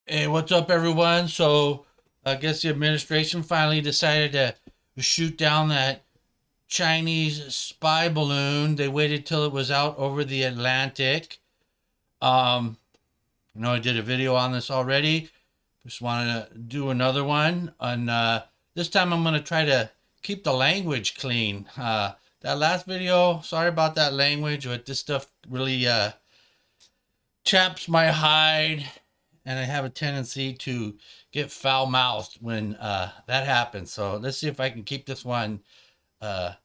Hey, what's up, everyone? So, I guess the administration finally decided to shoot down that Chinese spy balloon. They waited till it was out over the Atlantic. Um, I did a video on this already. Just wanted to do another one. And this time I'm going to try to keep the language clean. That last video, sorry about that language, but this stuff really chaps my hide, and I have a tendency to get foul mouthed when that happens. So let's see if I can keep this one uh,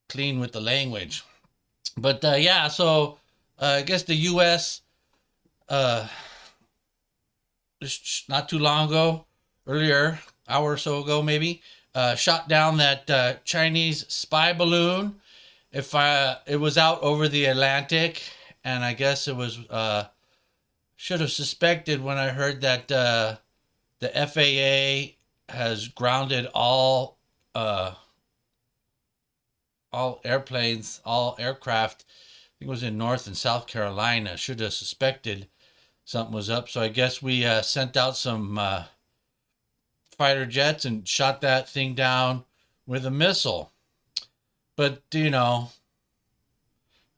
clean with the language. But yeah, so I guess the U.S. Uh, not too long ago, earlier, hour or so ago maybe, shot down that Chinese spy balloon. If it was out over the Atlantic, and I guess it was should have suspected when I heard that the FAA has grounded all airplanes, all aircraft. I think it was in North and South Carolina. Should have suspected something was up. So I guess we sent out some fighter jets and shot that thing down with a missile. But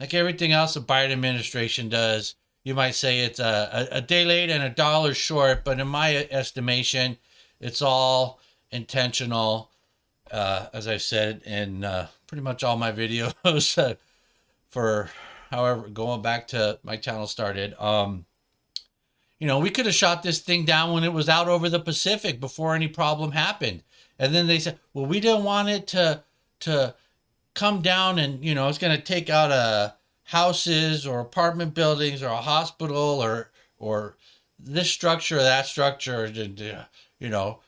like everything else the Biden administration does, you might say it's a day late and a dollar short, but in my estimation, it's all intentional. As I've said in pretty much all my videos for however going back to my channel started. We could have shot this thing down when it was out over the Pacific before any problem happened, and then they said, "Well, we didn't want it to come down and it's going to take out houses or apartment buildings or a hospital or this structure or that structure to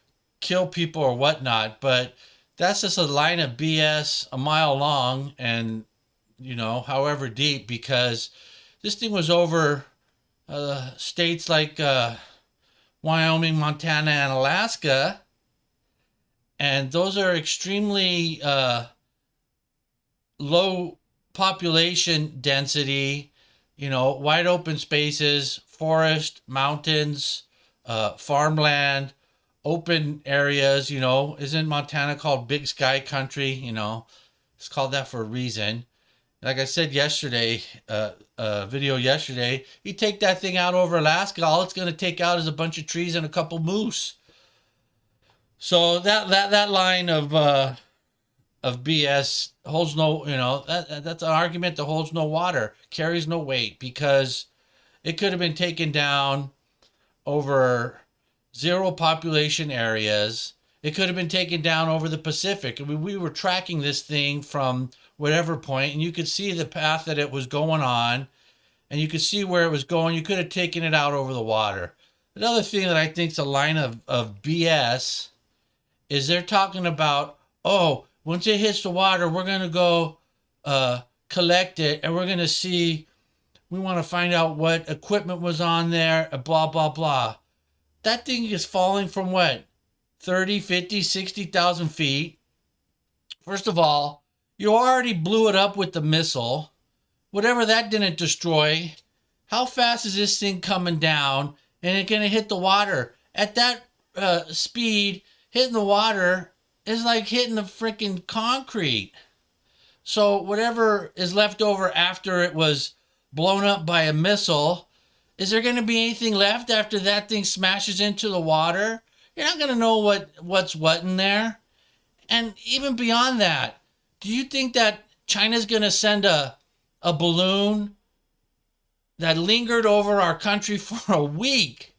kill people or whatnot." But that's just a line of BS a mile long and however deep, because this thing was over states like Wyoming, Montana, and Alaska, and those are extremely low population density, wide open spaces, forest, mountains, farmland, open areas. Isn't Montana called Big Sky Country? It's called that for a reason. Like I said yesterday, video yesterday, you take that thing out over Alaska, all it's going to take out is a bunch of trees and a couple moose. So that line of BS holds no, that's an argument that holds no water, carries no weight, because it could have been taken down over zero population areas. It could have been taken down over the Pacific. I mean, we were tracking this thing from whatever point, and you could see the path that it was going on, and you could see where it was going. You could have taken it out over the water. Another thing that I think is a line of BS is they're talking about, oh, once it hits the water, we're going to go collect it, and we're going to see, we want to find out what equipment was on there, blah, blah, blah. That thing is falling from what? 30, 50, 60,000 feet. First of all, you already blew it up with the missile. Whatever that didn't destroy, how fast is this thing coming down and it's going to hit the water? At that speed, hitting the water is like hitting the freaking concrete. So whatever is left over after it was blown up by a missile, is there going to be anything left after that thing smashes into the water? You're not going to know what's what in there. And even beyond that, do you think that China's going to send a balloon that lingered over our country for a week?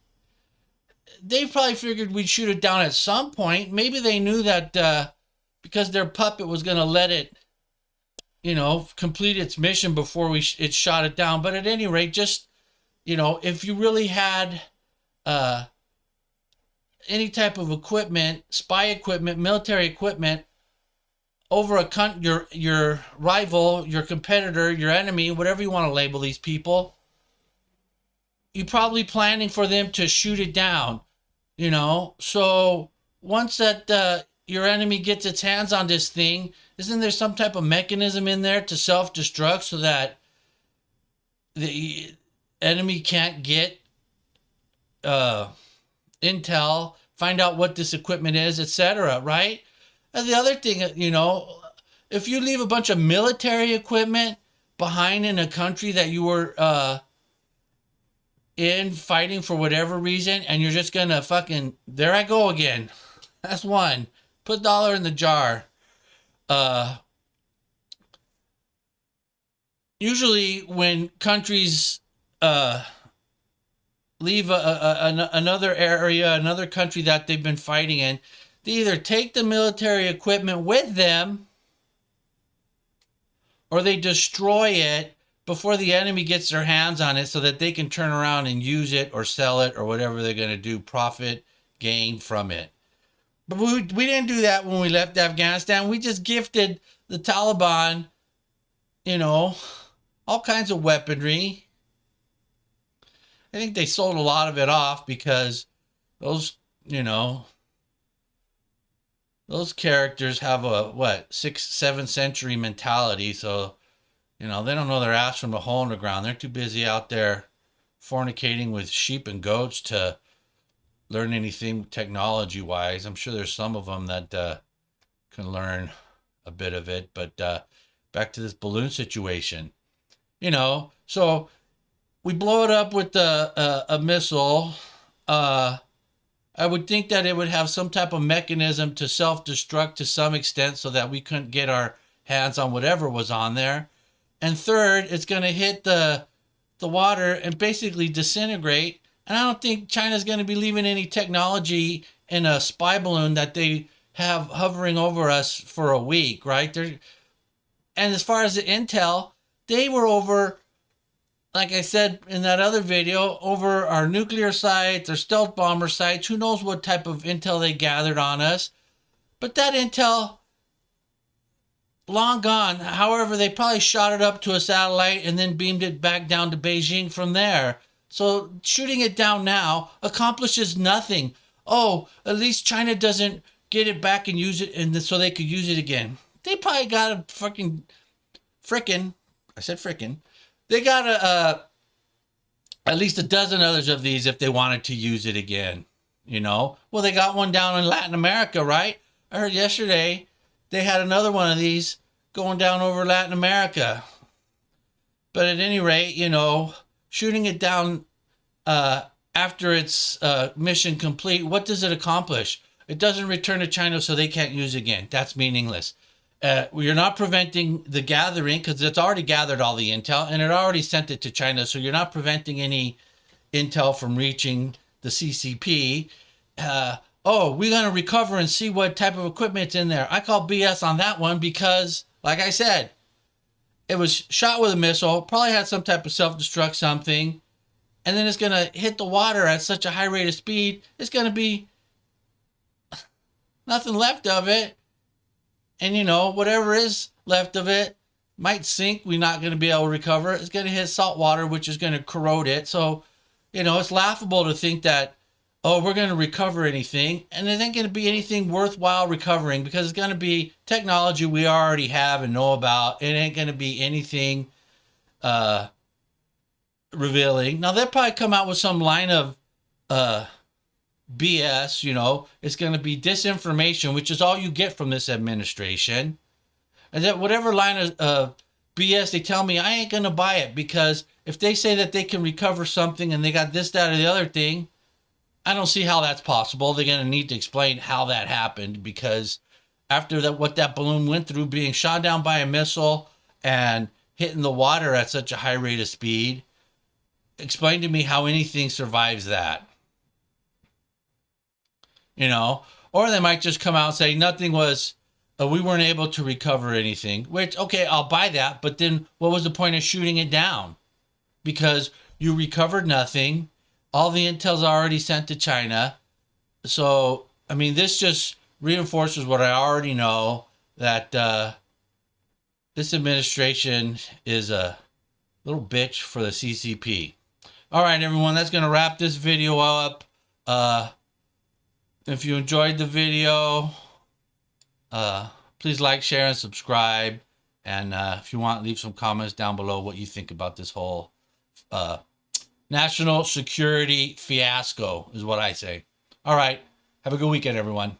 They probably figured we'd shoot it down at some point. Maybe they knew that because their puppet was going to let it, complete its mission before it shot it down. But at any rate, just, if you really had uh, any type of equipment, spy equipment, military equipment over your rival, your competitor, your enemy, whatever you want to label these people, you're probably planning for them to shoot it down. So once that your enemy gets its hands on this thing, isn't there some type of mechanism in there to self-destruct so that the enemy can't get uh, intel, find out what this equipment is, etc. Right? And the other thing, if you leave a bunch of military equipment behind in a country that you were in fighting for whatever reason, and you're just gonna fucking there I go again. That's one. Put dollar in the jar. Uh, Usually when countries uh leave another area, another country that they've been fighting in, they either take the military equipment with them or they destroy it before the enemy gets their hands on it so that they can turn around and use it or sell it or whatever they're going to do, profit, gain from it. But we didn't do that when we left Afghanistan. We just gifted the Taliban, you know, all kinds of weaponry. I think they sold a lot of it off because those, you know, those characters have a what 6th, 7th century mentality. So they don't know their ass from a hole in the ground. They're too busy out there fornicating with sheep and goats to learn anything technology wise. I'm sure there's some of them that can learn a bit of it. But back to this balloon situation, so we blow it up with a missile. I would think that it would have some type of mechanism to self-destruct to some extent so that we couldn't get our hands on whatever was on there. And third, it's going to hit the water and basically disintegrate. And I don't think China's going to be leaving any technology in a spy balloon that they have hovering over us for a week, right? And as far as the intel, they were over, like I said in that other video, over our nuclear sites, our stealth bomber sites. Who knows what type of intel they gathered on us? But that intel, long gone. However, they probably shot it up to a satellite and then beamed it back down to Beijing from there. So shooting it down now accomplishes nothing. Oh, at least China doesn't get it back and use it, and so they could use it again. They probably got a frickin'. I said frickin'. They got at least a dozen others of these if they wanted to use it again. Well, they got one down in Latin America, right? I heard yesterday they had another one of these going down over Latin America. But at any rate, shooting it down after its mission complete, what does it accomplish? It doesn't return to China, so they can't use it again. That's meaningless. You're not preventing the gathering because it's already gathered all the intel and it already sent it to China. So you're not preventing any intel from reaching the CCP. We're going to recover and see what type of equipment's in there. I call BS on that one because, like I said, it was shot with a missile, probably had some type of self-destruct something, and then it's going to hit the water at such a high rate of speed, it's going to be nothing left of it. And, whatever is left of it might sink. We're not going to be able to recover it. It's going to hit salt water, which is going to corrode it. So, it's laughable to think that, we're going to recover anything. And it ain't going to be anything worthwhile recovering because it's going to be technology we already have and know about. It ain't going to be anything revealing. Now, they'll probably come out with some line of BS, it's going to be disinformation, which is all you get from this administration. And that whatever line of BS they tell me, I ain't going to buy it because if they say that they can recover something and they got this, that, or the other thing, I don't see how that's possible. They're going to need to explain how that happened because after that, what that balloon went through being shot down by a missile and hitting the water at such a high rate of speed, explain to me how anything survives that. Or they might just come out and say nothing was, we weren't able to recover anything, which, okay, I'll buy that. But then what was the point of shooting it down? Because you recovered nothing. All the intel's already sent to China. So, this just reinforces what I already know, that this administration is a little bitch for the CCP. All right, everyone, that's going to wrap this video up. If you enjoyed the video, please like, share, and subscribe. And if you want, leave some comments down below what you think about this whole National security fiasco is what I say. All right. Have a good weekend, everyone.